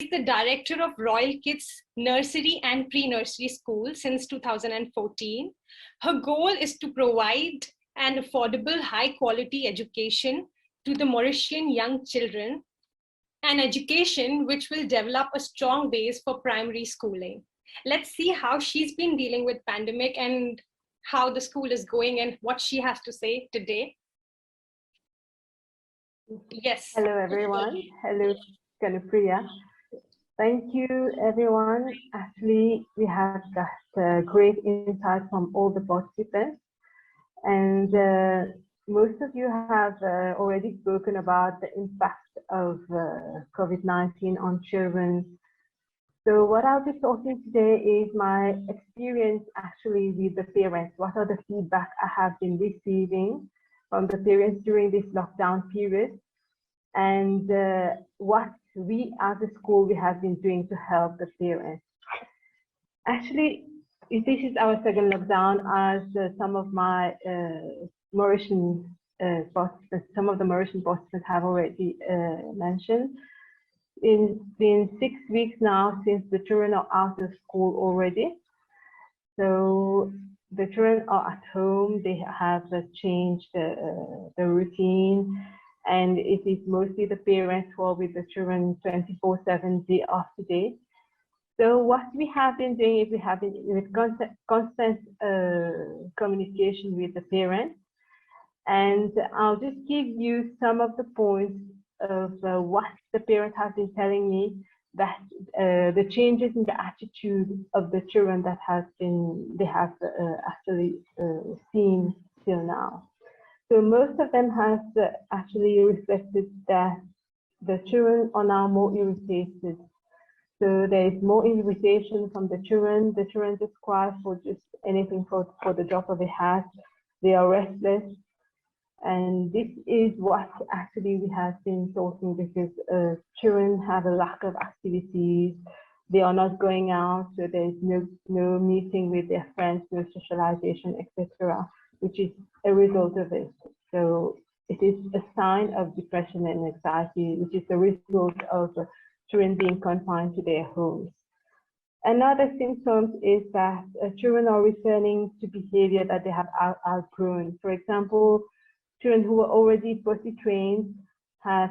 She's the director of Royal Kids Nursery and Pre-Nursery School since 2014. Her goal is to provide an affordable, high-quality education to the Mauritian young children, an education which will develop a strong base for primary schooling. Let's see how she's been dealing with pandemic and how the school is going and what she has to say today. Yes. Hello, everyone. Hello, Kanupriya. Thank you, everyone. Actually, we have got great insight from all the participants. And most of you have already spoken about the impact of COVID-19 on children. So what I'll be talking today is my experience actually with the parents. What are the feedback I have been receiving from the parents during this lockdown period, and what we as a school we have been doing to help the parents. Actually, this is our second lockdown, as some of my Mauritian participants, some of the Mauritian participants have already mentioned. It's been 6 weeks now since the children are out of school already. So the children are at home, they have changed the routine, and it is mostly the parents who are with the children 24/7, day after day. So what we have been doing is we have been with constant communication with the parents, and I'll just give you some of the points of what the parents have been telling me, that the changes in the attitude of the children that they have actually seen till now. So most of them have actually reflected that the children are now more irritated. So there is more irritation from the children. The children just cry for just anything for the drop of a hat. They are restless. And this is what actually we have been talking, because children have a lack of activities. They are not going out, so there is no meeting with their friends, no socialization, etc., which is a result of it. So it is a sign of depression and anxiety, which is the result of children being confined to their homes. Another symptom is that children are returning to behavior that they have outgrown. For example, children who were already potty trained have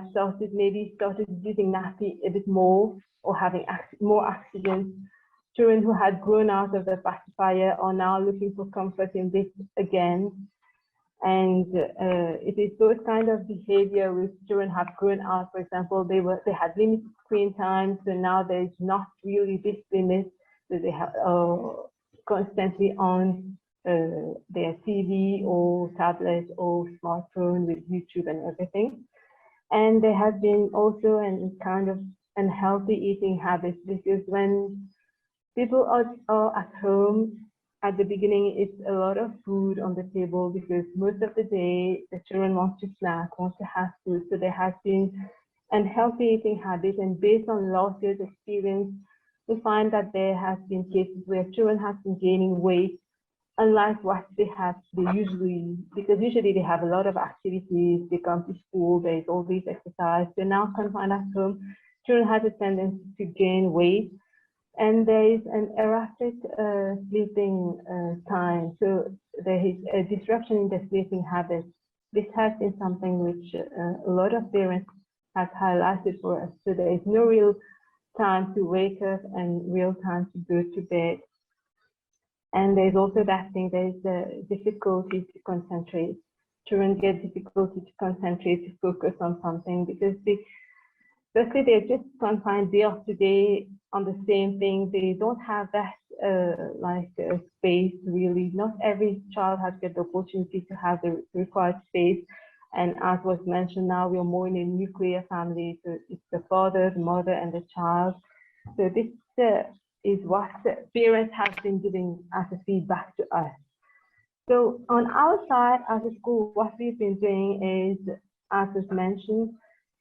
maybe started using nappy a bit more, or having more accidents. Children who had grown out of the pacifier are now looking for comfort in this again. And it is those kind of behavior which children have grown out. For example, they had limited screen time, so now there is not really this limit, so they have constantly on their TV or tablet or smartphone with YouTube and everything. And there has been also a kind of unhealthy eating habits, because when people are at home, at the beginning, it's a lot of food on the table, because most of the day the children want to snack, want to have food. So there has been unhealthy eating habits, and based on last year's experience, we find that there has been cases where children have been gaining weight, unlike what they usually, because usually they have a lot of activities, they come to school, there's all these exercise. They're now confined at home. Children have a tendency to gain weight, and there is an erratic sleeping time. So there is a disruption in the sleeping habits. This has been something which a lot of parents have highlighted for us. So there is no real time to wake up and real time to go to bed. And there's also that thing, there's a difficulty to concentrate. Children get difficulty to concentrate, to focus on something, because firstly, they're just confined day after day on the same thing. They don't have that space, really. Not every child has got the opportunity to have the required space. And as was mentioned, now we're more in a nuclear family, so it's the father, the mother, and the child. So this is what parents have been giving as a feedback to us. So on our side as a school, what we've been doing is, as was mentioned,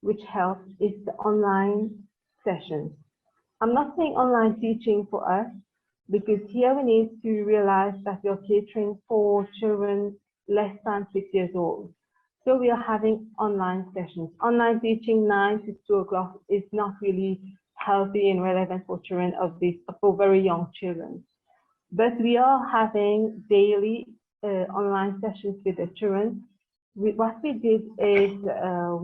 which helps, is the online sessions. I'm not saying online teaching for us, because here we need to realize that we are catering for children less than 6 years old. So we are having online sessions. Online teaching 9 to 2 o'clock is not really healthy and relevant for children for very young children. But we are having daily online sessions with the children. What we did is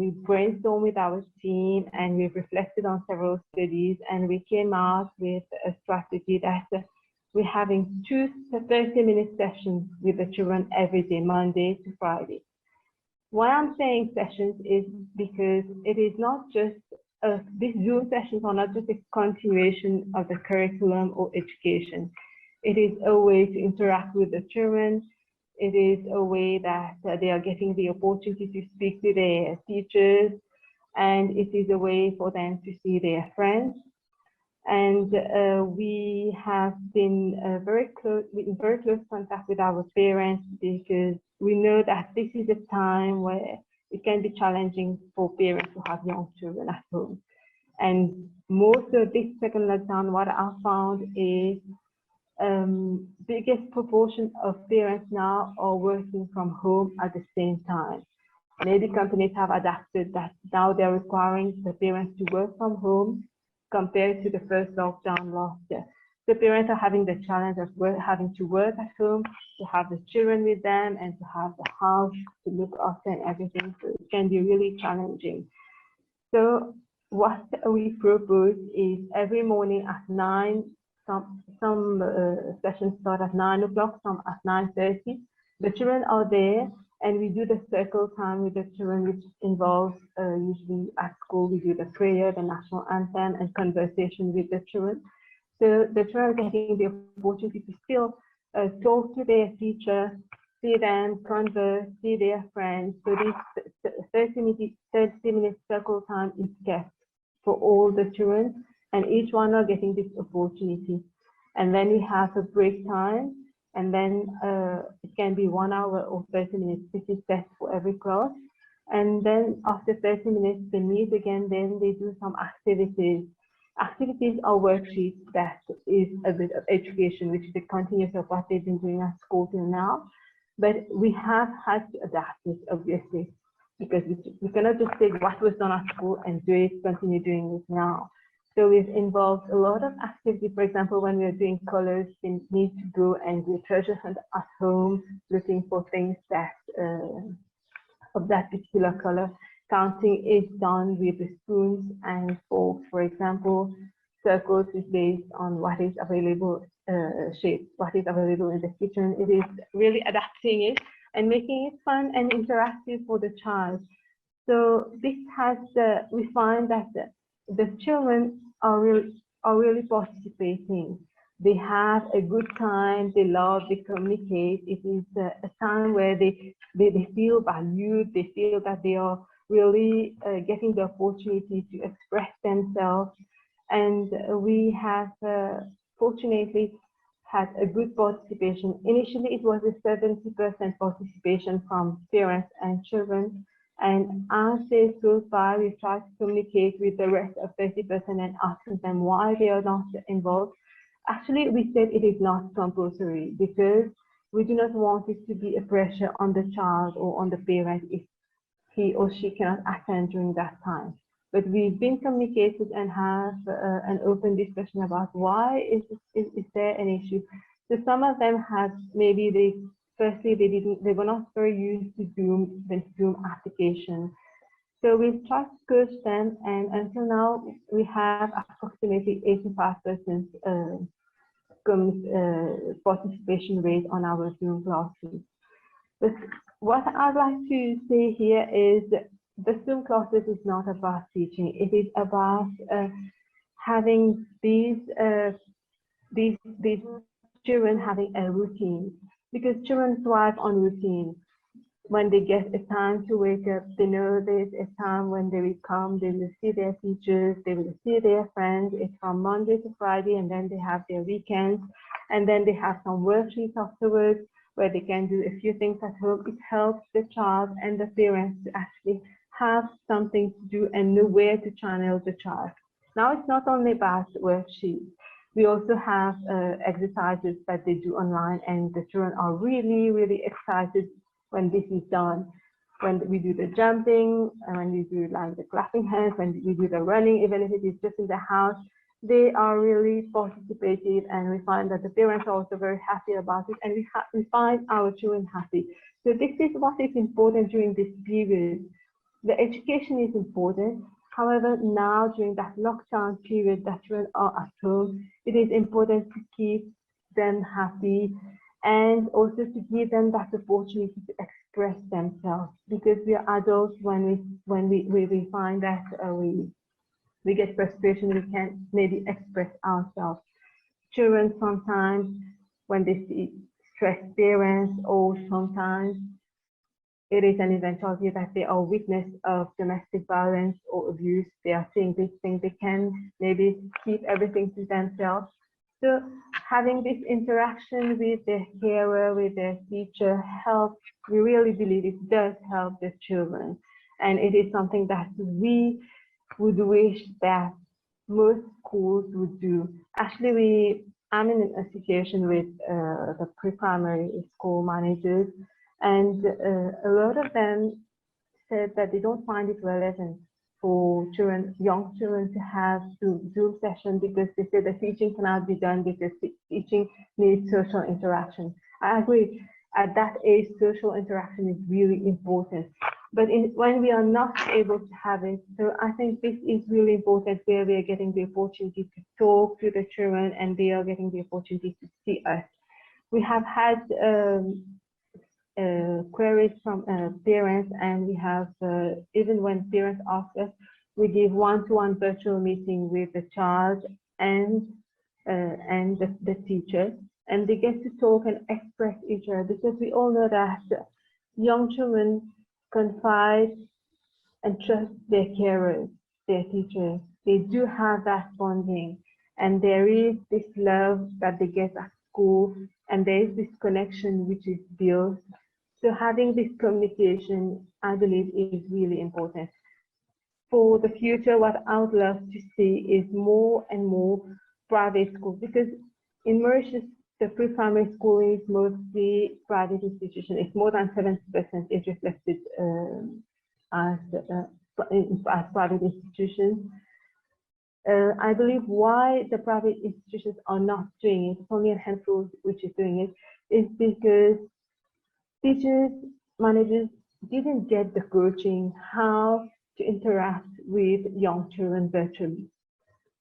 we brainstormed with our team and we reflected on several studies, and we came out with a strategy that we're having 2 30-minute sessions with the children every day, Monday to Friday. Why I'm saying sessions is because it is not just, these Zoom sessions are not just a continuation of the curriculum or education. It is a way to interact with the children. It is a way that they are getting the opportunity to speak to their teachers, and it is a way for them to see their friends. And we have been in very close contact with our parents, because we know that this is a time where it can be challenging for parents to have young children at home. And most of this second lockdown, what I found is biggest proportion of parents now are working from home at the same time. Maybe companies have adapted that now they're requiring the parents to work from home compared to the first lockdown last year. The parents are having the challenge of having to work at home, to have the children with them, and to have the house to look after and everything. So it can be really challenging. So what we propose is every morning at 9, some sessions start at 9 o'clock, some at 9:30. The children are there, and we do the circle time with the children, which involves usually at school we do the prayer, the national anthem, and conversation with the children. So the children are getting the opportunity to still talk to their teacher, see them, converse, see their friends. So this 30-minute circle time is kept for all the children, and each one are getting this opportunity. And then we have a break time, and then it can be 1 hour or 30 minutes. This is set for every class. And then after 30 minutes, they meet again, then they do some activities. Activities are worksheets that is a bit of education, which is a continuous of what they've been doing at school till now. But we have had to adapt it, obviously, because we cannot just take what was done at school and continue doing it now. So we've involved a lot of activity. For example, when we're doing colors, they need to go and do treasure hunt at home, looking for things that of that particular color. Counting is done with the spoons and forks. For example, circles is based on what is available, shapes, what is available in the kitchen. It is really adapting it and making it fun and interactive for the child. So this has, we find that the children are really participating. They have a good time, they love, they communicate. It is a time where they feel valued, they feel that they are really getting the opportunity to express themselves. And we have fortunately had a good participation. Initially, it was a 70% participation from parents and children. And as days go by, we try to communicate with the rest of 30% and asking them why they are not involved. Actually, we said it is not compulsory because we do not want it to be a pressure on the child or on the parent if he or she cannot attend during that time. But we've been communicated and have an open discussion about why is there an issue. So some of them had maybe they were not very used to the Zoom application. So we've tried to coach them, and until now we have approximately 85% participation rate on our Zoom classes. But what I'd like to say here is the Zoom classes is not about teaching. It is about having these children having a routine, because children thrive on routine. When they get a time to wake up, they know there's a time when they will come, they will see their teachers, they will see their friends. It's from Monday to Friday, and then they have their weekends, and then they have some worksheets afterwards where they can do a few things at home. It helps the child and the parents to actually have something to do and know where to channel the child. Now, it's not only about worksheets. We also have exercises that they do online, and the children are really, really excited when this is done. When we do the jumping, and when we do like the clapping hands, when we do the running, even if it is just in the house, they are really participative, and we find that the parents are also very happy about it, and we find our children happy. So this is what is important during this period. The education is important. However, now during that lockdown period that children are at home, it is important to keep them happy and also to give them that opportunity to express themselves, because we are adults. When we find that we get frustration, we can't maybe express ourselves. Children sometimes, when they see stressed parents, or sometimes it is an eventuality that they are witness of domestic violence or abuse, they are seeing these things, they can maybe keep everything to themselves. So having this interaction with their carer, with their teacher, helps. We really believe it does help the children. And it is something that we would wish that most schools would do. Actually, I'm in an association with the pre-primary school managers, and a lot of them said that they don't find it relevant for children, young children, to have Zoom session, because they say the teaching cannot be done because teaching needs social interaction. I agree. At that age, social interaction is really important. But when we are not able to have it, so I think this is really important, where we are getting the opportunity to talk to the children and they are getting the opportunity to see us. We have had queries from parents, and we have, even when parents ask us, we give one-to-one virtual meeting with the child and the teacher, and they get to talk and express each other, because we all know that young children confide and trust their carers, their teachers. They do have that bonding, and there is this love that they get at school, and there is this connection which is built. So having this communication, I believe, is really important. For the future, what I would love to see is more and more private schools, because in Mauritius, the pre-primary school is mostly private institution. It's more than 70% is reflected as private institutions. I believe why the private institutions are not doing it, it's only a handful which is doing it, is because teachers, managers didn't get the coaching how to interact with young children virtually.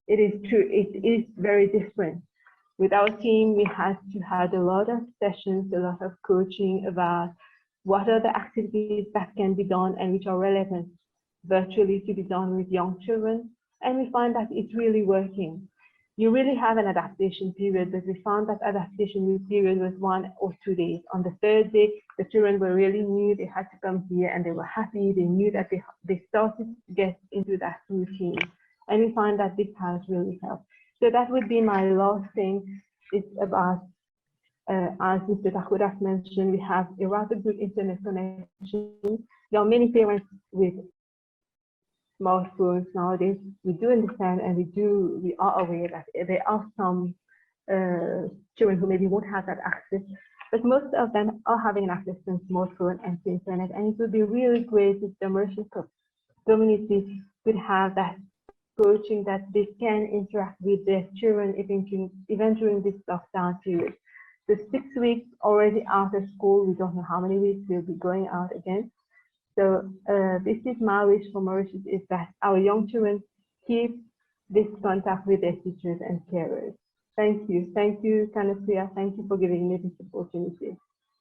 It is true, it is very different. With our team, we had a lot of sessions, a lot of coaching about what are the activities that can be done and which are relevant virtually to be done with young children. And we find that it's really working. You really have an adaptation period, but we found that adaptation period was 1 or 2 days. On the third day, the children were really new, they had to come here and they were happy, they knew that they started to get into that routine. And we find that this has really helped. So that would be my last thing. It's about, as Mr. Takouras mentioned, we have a rather good internet connection. There are many parents with smartphones nowadays. We do understand, and we are aware that there are some children who maybe won't have that access, but most of them are having access to smartphone and to internet. And it would be really great if the Mauritian community could have that coaching, that they can interact with their children even during this lockdown period. So 6 weeks already out of school, we don't know how many weeks we'll be going out again. So this is my wish for Mauritius, is that our young children keep this contact with their teachers and carers. Thank you, Kanupriya. Thank you for giving me this opportunity.